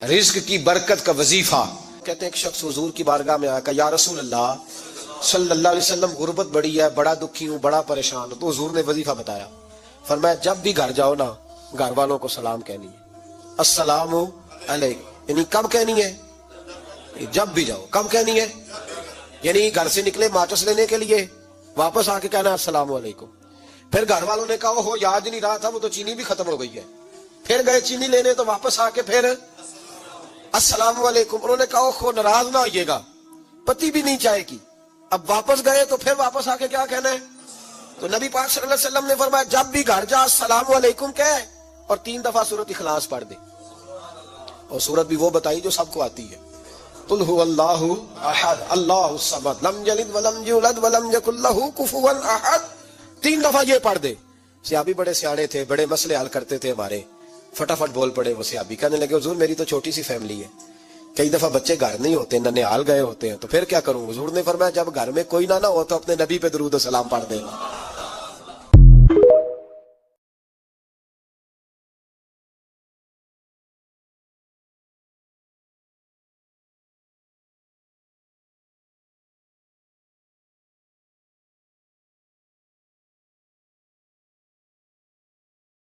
رزق کی برکت کا وظیفہ. کہتے ہیں ایک شخص حضور کی بارگاہ میں آیا کہ یا رسول اللہ صلی اللہ علیہ وسلم غربت بڑی ہے، بڑا دکھی ہوں، بڑا پریشان ہوں. تو حضور نے وظیفہ بتایا، فرمایا جب بھی گھر جاؤ نا گھر والوں کو سلام کہنی ہے، السلام علیکم. یعنی کب کہنی ہے؟ جب بھی جاؤ. کب کہنی ہے؟ یعنی گھر سے نکلے ماچس لینے کے لیے، واپس آ کے کہنا السلام علیکم. پھر گھر والوں نے کہا ہو یاد نہیں رہا تھا، وہ تو چینی بھی ختم ہو گئی ہے. پھر گئے چینی لینے تو واپس آ کے پھر السلام علیکم. انہوں نے کہا خو ناراض نہ ہوئیے گا، پتی بھی نہیں چائے کی. اب واپس گئے تو پھر واپس آ کے کیا کہنا ہے؟ تو نبی پاک صلی اللہ علیہ وسلم نے فرمایا جب بھی گھر جا السلام علیکم کہے اور 3 دفعہ سورۃ اخلاص پڑھ دے. اور سورت بھی وہ بتائی جو سب کو آتی ہے، قل هو اللہ احد اللہ الصمد لم یلد ولم یولد ولم یکن لہ کفوا احد. 3 دفعہ یہ پڑھ دے. صحابی بڑے سیاڑے تھے، بڑے مسئلے حل کرتے تھے ہمارے. فٹافٹ بول پڑے وہ صحابی، کہنے لگے حضور میری تو چھوٹی سی فیملی ہے، کئی دفعہ بچے گھر نہیں ہوتے، ننھیال گئے ہوتے ہیں، تو پھر کیا کروں؟ حضور نے فرمایا جب گھر میں کوئی نہ ہو تو اپنے نبی پہ درود و سلام پڑھ دے.